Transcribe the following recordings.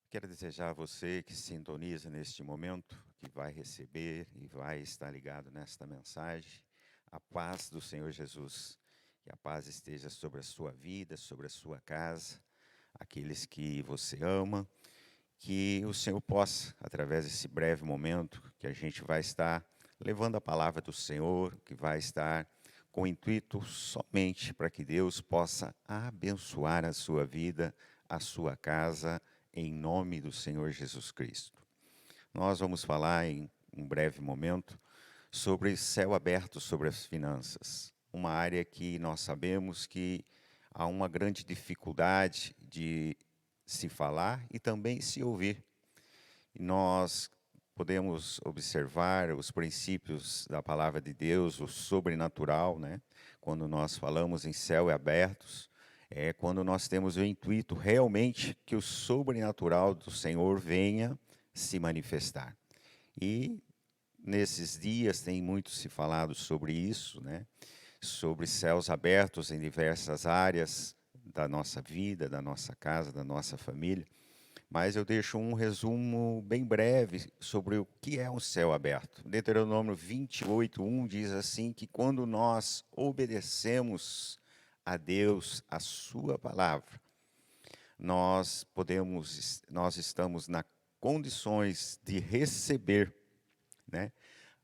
Quero desejar a você que sintoniza neste momento, que vai receber e vai estar ligado nesta mensagem, a paz do Senhor Jesus. Que a paz esteja sobre a sua vida, sobre a sua casa, aqueles que você ama, que o Senhor possa, através desse breve momento, que a gente vai estar levando a palavra do Senhor, que vai estar com o intuito somente para que Deus possa abençoar a sua vida, a sua casa, em nome do Senhor Jesus Cristo. Nós vamos falar em um breve momento sobre céu aberto sobre as finanças, uma área que nós sabemos que há uma grande dificuldade de se falar e também se ouvir. E nós podemos observar os princípios da palavra de Deus, o sobrenatural, né? Quando nós falamos em céu abertos, é quando nós temos o intuito realmente que o sobrenatural do Senhor venha se manifestar. E nesses dias tem muito se falado sobre isso, né? Sobre céus abertos em diversas áreas da nossa vida, da nossa casa, da nossa família. Mas eu deixo um resumo bem breve sobre o que é um céu aberto. Deuteronômio 28:1 diz assim que quando nós obedecemos a Deus, a sua palavra, nós estamos nas condições de receber, né,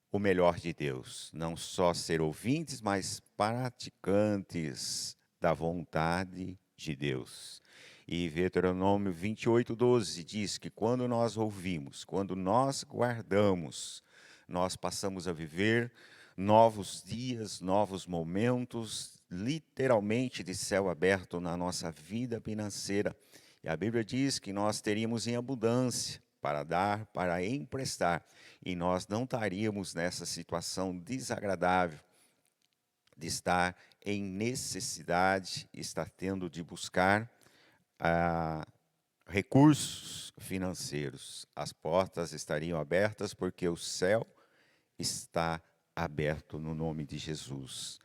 o melhor de Deus, não só ser ouvintes, mas praticantes da vontade de Deus. E Deuteronômio 28:12 diz que quando nós ouvimos, quando nós guardamos, nós passamos a viver novos dias, novos momentos, literalmente de céu aberto na nossa vida financeira. E a Bíblia diz que nós teríamos em abundância para dar, para emprestar, e nós não estaríamos nessa situação desagradável de estar em necessidade, estar tendo de buscar recursos financeiros. As portas estariam abertas porque o céu está aberto no nome de Jesus.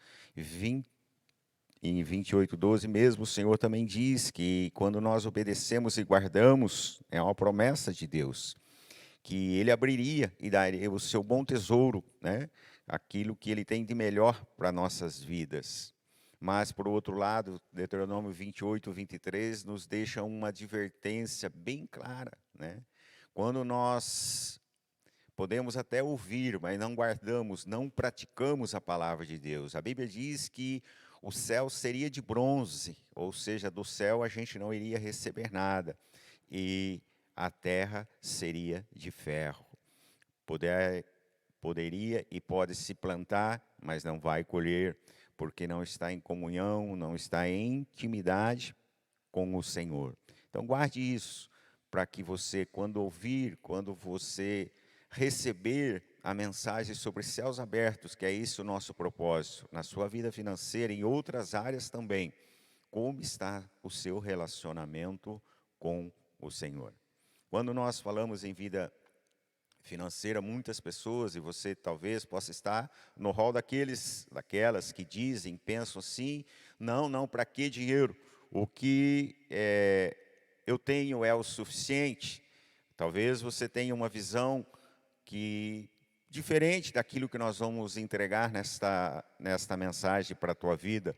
Em 28:12 mesmo, o Senhor também diz que quando nós obedecemos e guardamos, é uma promessa de Deus, que Ele abriria e daria o seu bom tesouro, né? Aquilo que Ele tem de melhor para nossas vidas. Mas, por outro lado, Deuteronômio 28:23 nos deixa uma advertência bem clara, né? Quando nós podemos até ouvir, mas não guardamos, não praticamos a palavra de Deus. A Bíblia diz que o céu seria de bronze, ou seja, do céu a gente não iria receber nada, e a terra seria de ferro. Poderia e pode se plantar, mas não vai colher, porque não está em comunhão, não está em intimidade com o Senhor. Então guarde isso, para que você, quando ouvir, quando você receber a mensagem sobre céus abertos, que é isso o nosso propósito, na sua vida financeira e em outras áreas também, como está o seu relacionamento com o Senhor. Quando nós falamos em vida financeira, muitas pessoas, e você talvez possa estar no rol daquelas que dizem, pensam assim, não, para que dinheiro? O que eu tenho é o suficiente. Talvez você tenha uma visão que diferente daquilo que nós vamos entregar nesta mensagem para a tua vida.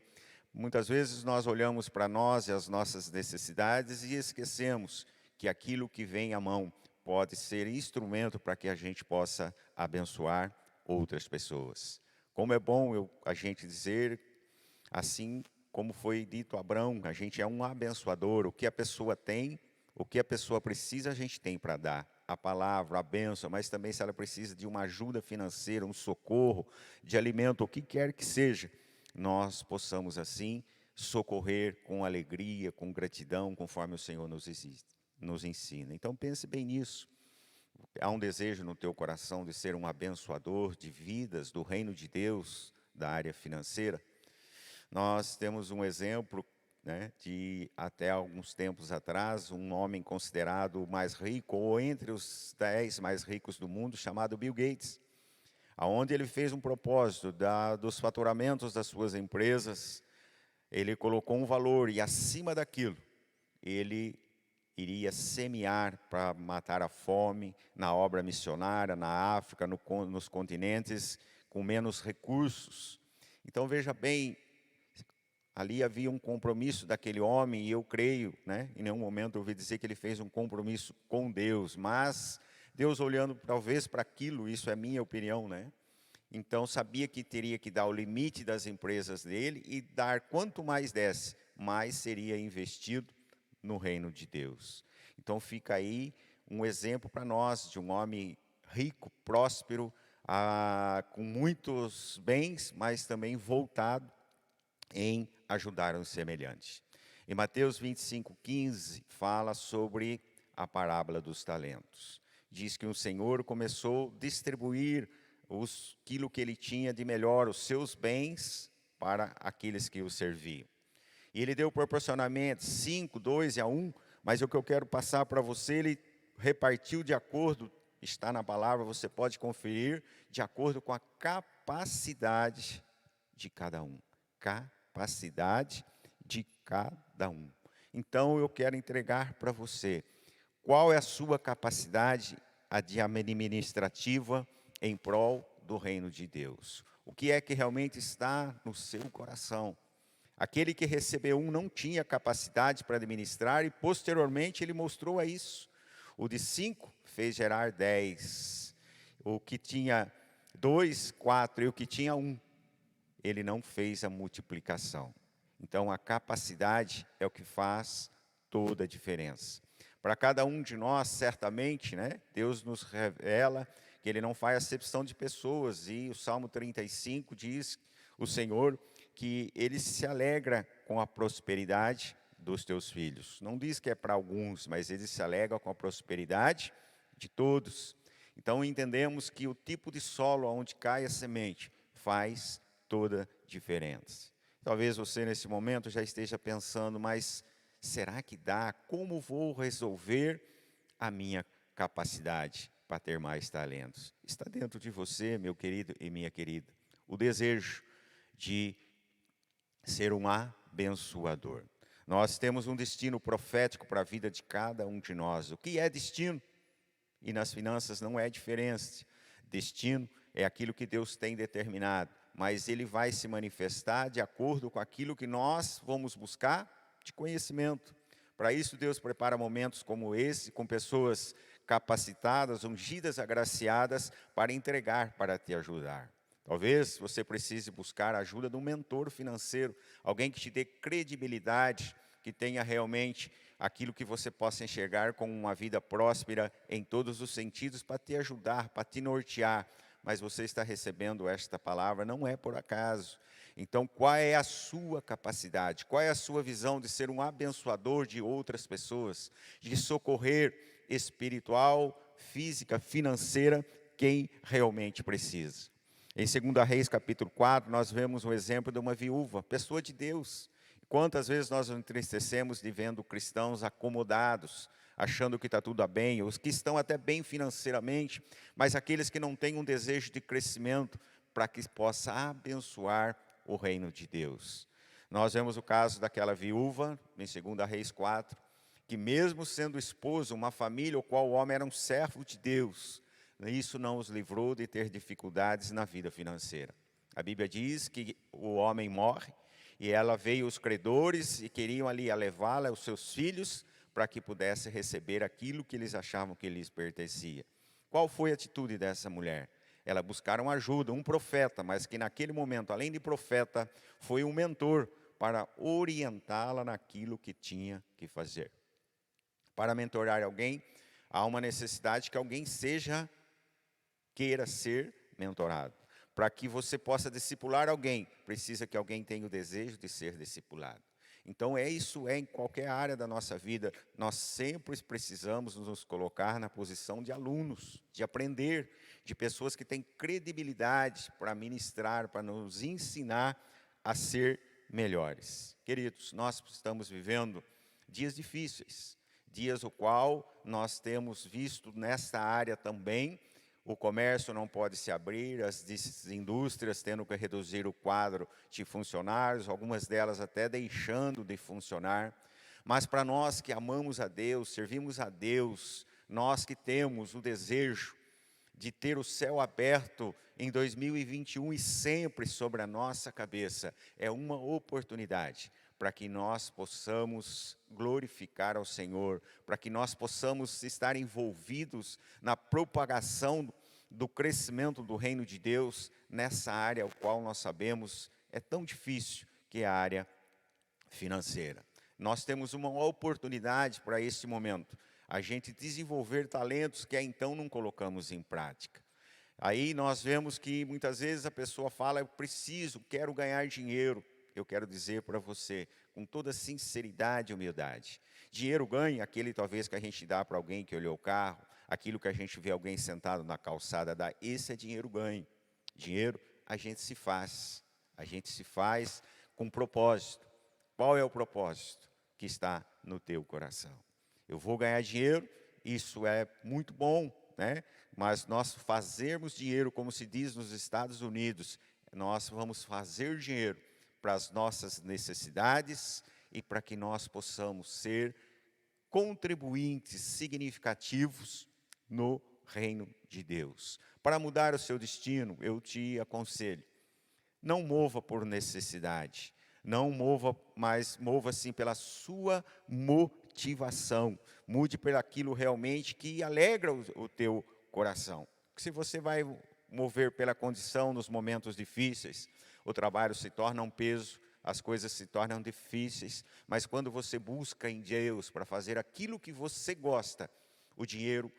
Muitas vezes nós olhamos para nós e as nossas necessidades e esquecemos que aquilo que vem à mão pode ser instrumento para que a gente possa abençoar outras pessoas. Como é bom a gente dizer, assim como foi dito a Abraão, a gente é um abençoador. O que a pessoa tem, o que a pessoa precisa, a gente tem para dar. A palavra, a bênção, mas também se ela precisa de uma ajuda financeira, um socorro, de alimento, o que quer que seja, nós possamos assim socorrer com alegria, com gratidão, conforme o Senhor nos ensina. Então pense bem nisso. Há um desejo no teu coração de ser um abençoador de vidas do reino de Deus, da área financeira? Nós temos um exemplo, né, de até alguns tempos atrás, um homem considerado o mais rico, ou entre os 10 mais ricos do mundo, chamado Bill Gates, aonde ele fez um propósito dos faturamentos das suas empresas, ele colocou um valor e acima daquilo, ele iria semear para matar a fome na obra missionária, na África, nos continentes com menos recursos. Então veja bem, ali havia um compromisso daquele homem, e eu creio, né, em nenhum momento eu ouvi dizer que ele fez um compromisso com Deus, mas Deus olhando talvez para aquilo, isso é minha opinião, né? Então sabia que teria que dar o limite das empresas dele e dar quanto mais desse, mais seria investido no reino de Deus. Então fica aí um exemplo para nós de um homem rico, próspero, com muitos bens, mas também voltado em ajudar os semelhantes. Em Mateus 25:15 fala sobre a parábola dos talentos. Diz que o Senhor começou a distribuir aquilo que ele tinha de melhor, os seus bens, para aqueles que o serviam. E ele deu proporcionalmente 5, 2 e a 1, mas o que eu quero passar para você, ele repartiu de acordo, está na palavra, você pode conferir, de acordo com a capacidade de cada um. Capacidade de cada um. Então eu quero entregar para você, qual é a sua capacidade administrativa em prol do reino de Deus? O que é que realmente está no seu coração? Aquele que recebeu um não tinha capacidade para administrar e posteriormente ele mostrou a isso. O de 5 fez gerar 10. O que tinha 2, 4 e o que tinha 1, ele não fez a multiplicação. Então a capacidade é o que faz toda a diferença. Para cada um de nós, certamente, né, Deus nos revela que Ele não faz acepção de pessoas. E o Salmo 35 diz, o Senhor, que Ele se alegra com a prosperidade dos teus filhos. Não diz que é para alguns, mas Ele se alegra com a prosperidade de todos. Então entendemos que o tipo de solo onde cai a semente faz toda a diferença. Talvez você nesse momento já esteja pensando, mas será que dá? Como vou resolver a minha capacidade para ter mais talentos? Está dentro de você, meu querido e minha querida, o desejo de ser um abençoador. Nós temos um destino profético para a vida de cada um de nós. O que é destino? E nas finanças não é diferente. Destino é aquilo que Deus tem determinado, mas ele vai se manifestar de acordo com aquilo que nós vamos buscar de conhecimento. Para isso, Deus prepara momentos como esse, com pessoas capacitadas, ungidas, agraciadas, para entregar, para te ajudar. Talvez você precise buscar a ajuda de um mentor financeiro, alguém que te dê credibilidade, que tenha realmente aquilo que você possa enxergar como uma vida próspera em todos os sentidos, para te ajudar, para te nortear. Mas você está recebendo esta palavra, não é por acaso. Então, qual é a sua capacidade? Qual é a sua visão de ser um abençoador de outras pessoas? De socorrer espiritual, física, financeira, quem realmente precisa? Em 2 Reis, capítulo 4, nós vemos um exemplo de uma viúva, pessoa de Deus. Quantas vezes nós nos entristecemos de vendo cristãos acomodados, achando que está tudo bem, os que estão até bem financeiramente, mas aqueles que não têm um desejo de crescimento para que possa abençoar o reino de Deus. Nós vemos o caso daquela viúva, em 2 Reis 4, que mesmo sendo esposa, uma família, o qual o homem era um servo de Deus, isso não os livrou de ter dificuldades na vida financeira. A Bíblia diz que o homem morre, e ela veio os credores e queriam ali levá-la, os seus filhos, para que pudesse receber aquilo que eles achavam que lhes pertencia. Qual foi a atitude dessa mulher? Ela buscaram ajuda, um profeta, mas que naquele momento, além de profeta, foi um mentor para orientá-la naquilo que tinha que fazer. Para mentorar alguém, há uma necessidade que alguém queira ser mentorado. Para que você possa discipular alguém, precisa que alguém tenha o desejo de ser discipulado. Então isso é em qualquer área da nossa vida, nós sempre precisamos nos colocar na posição de alunos, de aprender, de pessoas que têm credibilidade para ministrar, para nos ensinar a ser melhores. Queridos, nós estamos vivendo dias difíceis, dias o qual nós temos visto nesta área também, o comércio não pode se abrir, as indústrias tendo que reduzir o quadro de funcionários, algumas delas até deixando de funcionar. Mas para nós que amamos a Deus, servimos a Deus, nós que temos o desejo de ter o céu aberto em 2021 e sempre sobre a nossa cabeça, é uma oportunidade para que nós possamos glorificar ao Senhor, para que nós possamos estar envolvidos na propagação do crescimento do reino de Deus nessa área, o qual nós sabemos é tão difícil, que é a área financeira. Nós temos uma oportunidade para esse momento, a gente desenvolver talentos que então não colocamos em prática. Aí nós vemos que muitas vezes a pessoa fala, eu preciso, quero ganhar dinheiro. Eu quero dizer para você, com toda sinceridade e humildade, dinheiro ganha aquele talvez que a gente dá para alguém que olhou o carro, aquilo que a gente vê alguém sentado na calçada dá, esse é dinheiro ganho. Dinheiro a gente se faz com propósito. Qual é o propósito que está no teu coração? Eu vou ganhar dinheiro, isso é muito bom, né? Mas nós fazermos dinheiro, como se diz nos Estados Unidos, nós vamos fazer dinheiro para as nossas necessidades e para que nós possamos ser contribuintes significativos no reino de Deus. Para mudar o seu destino, eu te aconselho, não mova por necessidade, não mova, mas mova sim pela sua motivação. Mude por aquilo realmente que alegra o teu coração. Porque se você vai mover pela condição nos momentos difíceis, o trabalho se torna um peso, as coisas se tornam difíceis, mas quando você busca em Deus para fazer aquilo que você gosta, o dinheiro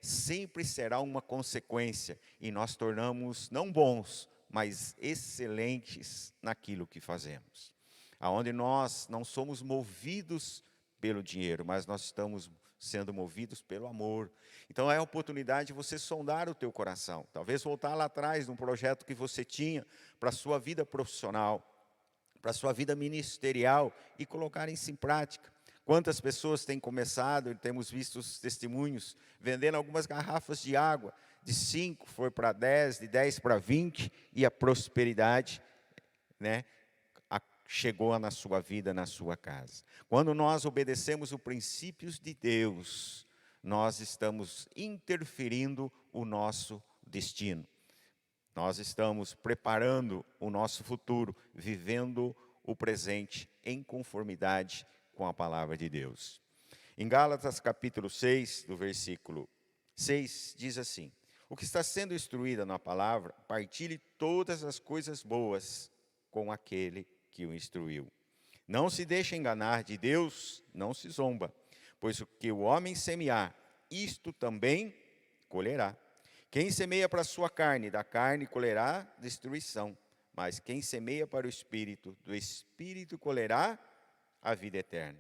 sempre será uma consequência, e nós tornamos não bons, mas excelentes naquilo que fazemos. Aonde nós não somos movidos pelo dinheiro, mas nós estamos sendo movidos pelo amor. Então é a oportunidade de você sondar o teu coração. Talvez voltar lá atrás num projeto que você tinha para a sua vida profissional, para a sua vida ministerial e colocar isso em prática. Quantas pessoas têm começado, e temos visto os testemunhos, vendendo algumas garrafas de água, de 5 foi para 10, de 10 para 20, e a prosperidade, né, chegou na sua vida, na sua casa. Quando nós obedecemos os princípios de Deus, nós estamos interferindo o nosso destino. Nós estamos preparando o nosso futuro, vivendo o presente em conformidade com a palavra de Deus. Em Gálatas capítulo 6, do versículo 6, diz assim: o que está sendo instruído na palavra, partilhe todas as coisas boas com aquele que o instruiu. Não se deixe enganar, de Deus não se zomba, pois o que o homem semear, isto também colherá. Quem semeia para a sua carne, da carne colherá destruição, mas quem semeia para o Espírito, do Espírito colherá a vida eterna.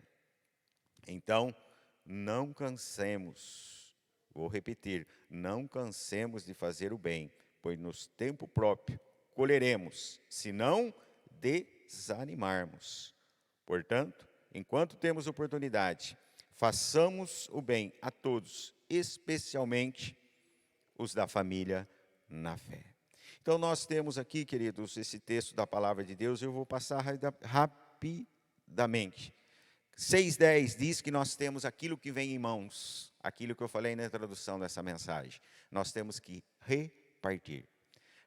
Então, não cansemos, vou repetir, não cansemos de fazer o bem, pois no tempo próprio colheremos, se não desanimarmos. Portanto, enquanto temos oportunidade, façamos o bem a todos, especialmente os da família na fé. Então nós temos aqui, queridos, esse texto da palavra de Deus, eu vou passar rapidamente. 6:10 diz que nós temos aquilo que vem em mãos, aquilo que eu falei na introdução dessa mensagem. Nós temos que repartir.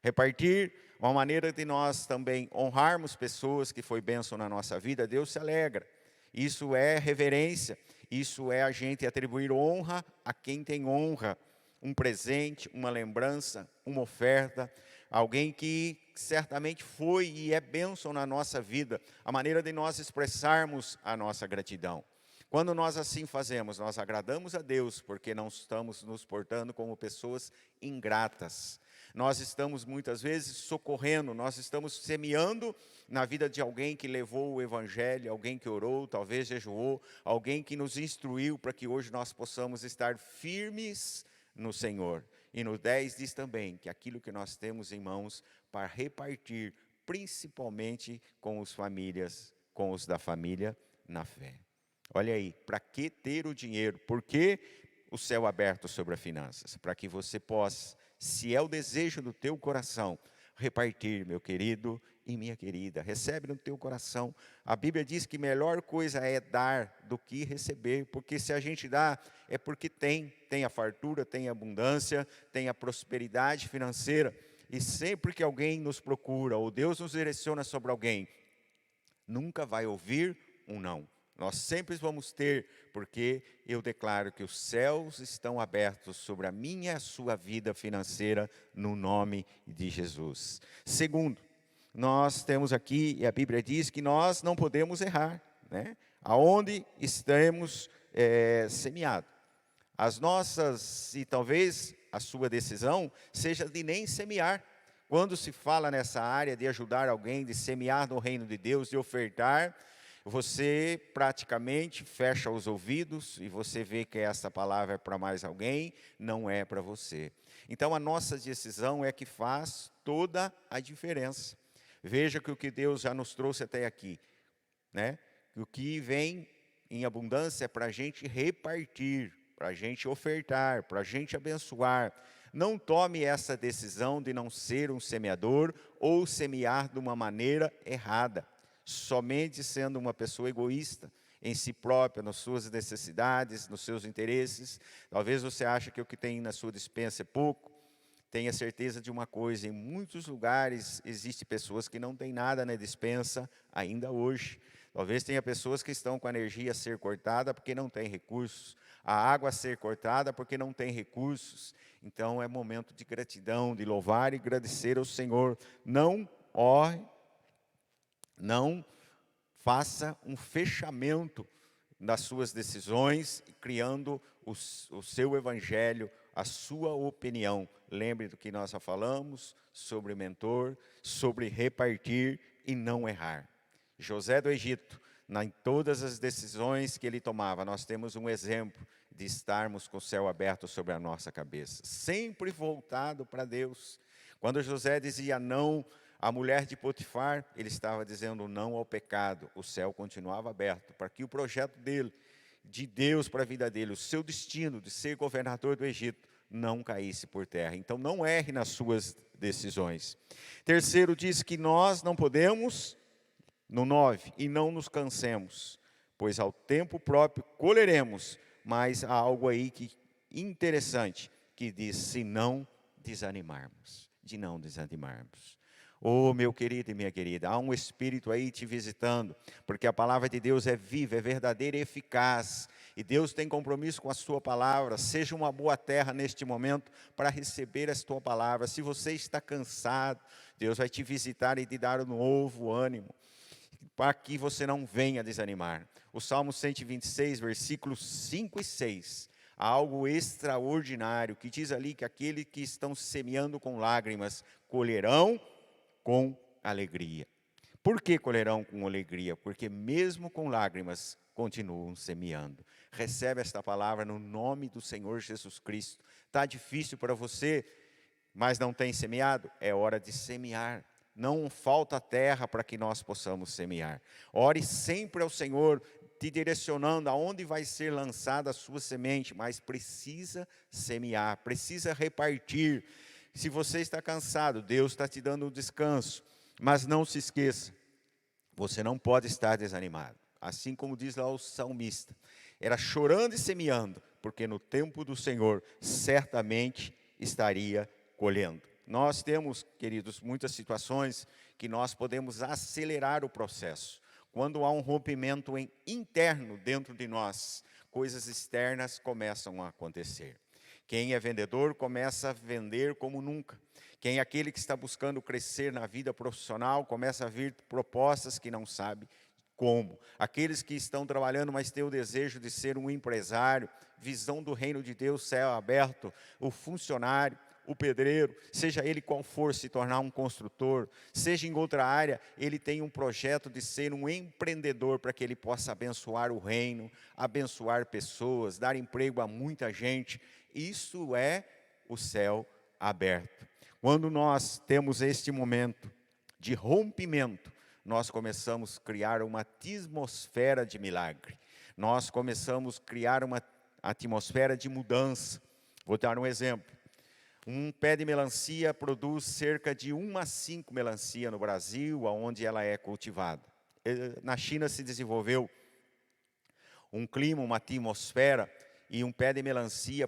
Repartir, uma maneira de nós também honrarmos pessoas que foi bênção na nossa vida, Deus se alegra. Isso é reverência, isso é a gente atribuir honra a quem tem honra. Um presente, uma lembrança, uma oferta, alguém que certamente foi e é bênção na nossa vida, a maneira de nós expressarmos a nossa gratidão. Quando nós assim fazemos, nós agradamos a Deus, porque não estamos nos portando como pessoas ingratas. Nós estamos muitas vezes socorrendo, nós estamos semeando na vida de alguém que levou o Evangelho, alguém que orou, talvez jejuou, alguém que nos instruiu para que hoje nós possamos estar firmes no Senhor. E no 10 diz também que aquilo que nós temos em mãos para repartir, principalmente com os da família na fé. Olha aí, para que ter o dinheiro? Por que o céu aberto sobre as finanças? Para que você possa, se é o desejo do teu coração, repartir, meu querido e minha querida, recebe no teu coração. A Bíblia diz que melhor coisa é dar do que receber, porque se a gente dá, é porque tem a fartura, tem a abundância, tem a prosperidade financeira. E sempre que alguém nos procura, ou Deus nos direciona sobre alguém, nunca vai ouvir um não. Nós sempre vamos ter, porque eu declaro que os céus estão abertos sobre a minha e a sua vida financeira, no nome de Jesus. Segundo, nós temos aqui, e a Bíblia diz que nós não podemos errar, né? Aonde estamos semeados. As nossas, e talvez a sua decisão, seja de nem semear. Quando se fala nessa área de ajudar alguém, de semear no reino de Deus, de ofertar, você praticamente fecha os ouvidos e você vê que essa palavra é para mais alguém, não é para você. Então a nossa decisão é que faz toda a diferença. Veja que o que Deus já nos trouxe até aqui, né? O que vem em abundância é para a gente repartir, para a gente ofertar, para a gente abençoar. Não tome essa decisão de não ser um semeador ou semear de uma maneira errada, somente sendo uma pessoa egoísta em si própria, nas suas necessidades, nos seus interesses. Talvez você ache que o que tem na sua despensa é pouco. Tenha certeza de uma coisa, em muitos lugares existem pessoas que não têm nada na despensa ainda hoje. Talvez tenha pessoas que estão com a energia a ser cortada porque não tem recursos, a água a ser cortada porque não tem recursos. Então é momento de gratidão, de louvar e agradecer ao Senhor. Não ore, não faça um fechamento nas suas decisões, criando o seu evangelho, a sua opinião. Lembre do que nós já falamos sobre mentor, sobre repartir e não errar. José do Egito, em todas as decisões que ele tomava, nós temos um exemplo de estarmos com o céu aberto sobre a nossa cabeça, sempre voltado para Deus. Quando José dizia não à mulher de Potifar, ele estava dizendo não ao pecado. O céu continuava aberto para que o projeto dele, de Deus para a vida dele, o seu destino de ser governador do Egito, não caísse por terra. Então não erre nas suas decisões. Terceiro, diz que nós não podemos, no 9, e não nos cansemos, pois ao tempo próprio colheremos. Mas há algo aí que interessante, que diz, se não desanimarmos, de não desanimarmos. Oh, meu querido e minha querida, há um Espírito aí te visitando, porque a palavra de Deus é viva, é verdadeira e eficaz, e Deus tem compromisso com a sua palavra. Seja uma boa terra neste momento para receber esta tua palavra. Se você está cansado, Deus vai te visitar e te dar um novo ânimo, para que você não venha desanimar. O Salmo 126, versículos 5 e 6, há algo extraordinário, que diz ali que aqueles que estão semeando com lágrimas, colherão com alegria. Por que colherão com alegria? Porque mesmo com lágrimas, continuam semeando. Recebe esta palavra no nome do Senhor Jesus Cristo. Está difícil para você, mas não tem semeado? É hora de semear. Não falta terra para que nós possamos semear. Ore sempre ao Senhor, te direcionando aonde vai ser lançada a sua semente, mas precisa semear, precisa repartir. Se você está cansado, Deus está te dando um descanso, mas não se esqueça, você não pode estar desanimado. Assim como diz lá o salmista, era chorando e semeando, porque no tempo do Senhor certamente estaria colhendo. Nós temos, queridos, muitas situações que nós podemos acelerar o processo. Quando há um rompimento interno dentro de nós, coisas externas começam a acontecer. Quem é vendedor começa a vender como nunca. Quem é aquele que está buscando crescer na vida profissional, começa a vir propostas que não sabe como. Aqueles que estão trabalhando, mas têm o desejo de ser um empresário, visão do reino de Deus, céu aberto, o funcionário, o pedreiro, seja ele qual for, se tornar um construtor, seja em outra área, ele tem um projeto de ser um empreendedor para que ele possa abençoar o reino, abençoar pessoas, dar emprego a muita gente. Isso é o céu aberto. Quando nós temos este momento de rompimento, nós começamos a criar uma atmosfera de milagre. Nós começamos a criar uma atmosfera de mudança. Vou dar um exemplo. Um pé de melancia produz cerca de 1 a 5 melancia no Brasil, onde ela é cultivada. Na China se desenvolveu um clima, uma atmosfera, e um pé de melancia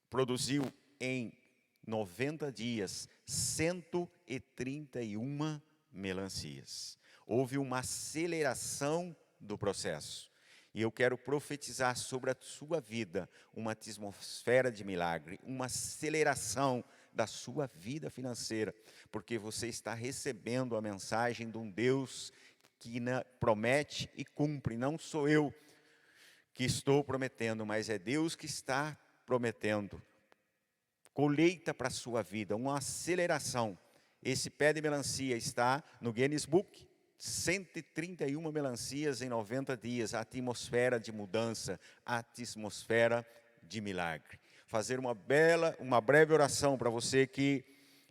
produziu em 90 dias 131 melancias. Houve uma aceleração do processo. E eu quero profetizar sobre a sua vida uma atmosfera de milagre, uma aceleração da sua vida financeira, porque você está recebendo a mensagem de um Deus que promete e cumpre. Não sou eu que estou prometendo, mas é Deus que está prometendo. Colheita para a sua vida, uma aceleração. Esse pé de melancia está no Guinness Book. 131 melancias em 90 dias, a atmosfera de mudança, a atmosfera de milagre. Fazer uma breve oração para você que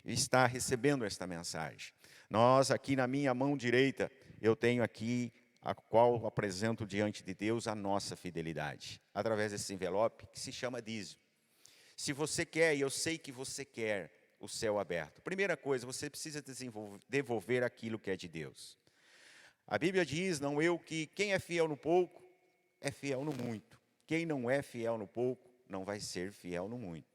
está recebendo esta mensagem. Nós aqui na minha mão direita, eu tenho aqui a qual apresento diante de Deus a nossa fidelidade, através desse envelope que se chama dízimo. Se você quer, e eu sei que você quer, o céu aberto, primeira coisa, você precisa devolver aquilo que é de Deus. A Bíblia diz, não eu, que quem é fiel no pouco, é fiel no muito. Quem não é fiel no pouco, não vai ser fiel no muito.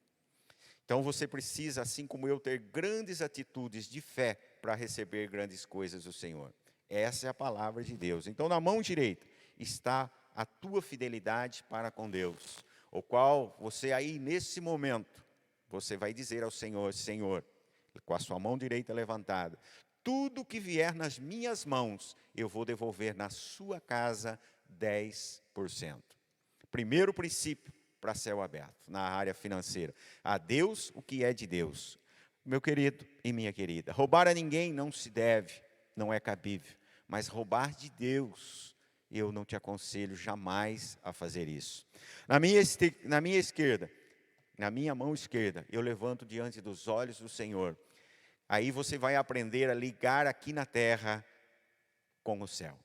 Então você precisa, assim como eu, ter grandes atitudes de fé para receber grandes coisas do Senhor. Essa é a palavra de Deus. Então na mão direita está a tua fidelidade para com Deus, o qual você aí nesse momento, você vai dizer ao Senhor, Senhor, com a sua mão direita levantada, tudo que vier nas minhas mãos, eu vou devolver na sua casa 10%. Primeiro princípio para céu aberto, na área financeira. A Deus o que é de Deus. Meu querido e minha querida, roubar a ninguém não se deve, não é cabível. Mas roubar de Deus, eu não te aconselho jamais a fazer isso. Na minha esquerda, na minha mão esquerda, eu levanto diante dos olhos do Senhor. Aí você vai aprender a ligar aqui na terra com o céu.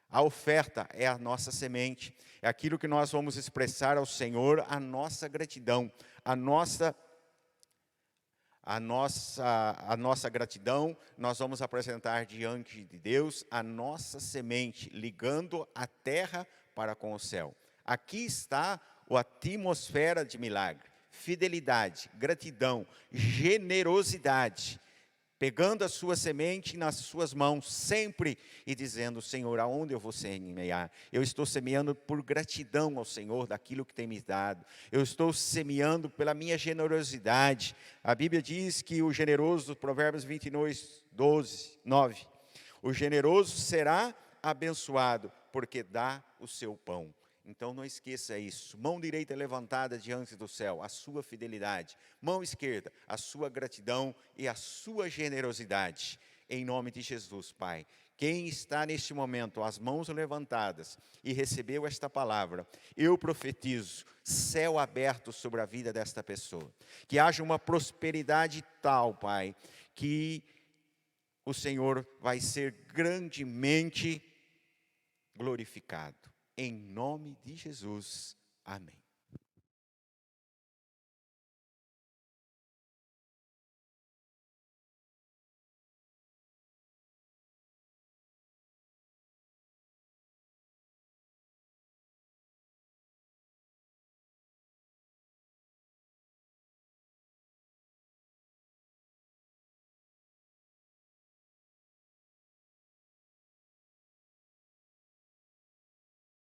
A oferta é a nossa semente, é aquilo que nós vamos expressar ao Senhor, a nossa gratidão, a nossa gratidão, nós vamos apresentar diante de Deus a nossa semente, ligando a terra para com o céu. Aqui está a atmosfera de milagre, fidelidade, gratidão, generosidade, pegando a sua semente nas suas mãos sempre e dizendo, Senhor, aonde eu vou semear? Eu estou semeando por gratidão ao Senhor daquilo que tem me dado. Eu estou semeando pela minha generosidade. A Bíblia diz que o generoso, Provérbios 29, 9, o generoso será abençoado porque dá o seu pão. Então não esqueça isso, mão direita levantada diante do céu, a sua fidelidade, mão esquerda, a sua gratidão e a sua generosidade, em nome de Jesus, Pai. Quem está neste momento, as mãos levantadas e recebeu esta palavra, eu profetizo, céu aberto sobre a vida desta pessoa, que haja uma prosperidade tal, Pai, que o Senhor vai ser grandemente glorificado. Em nome de Jesus, amém.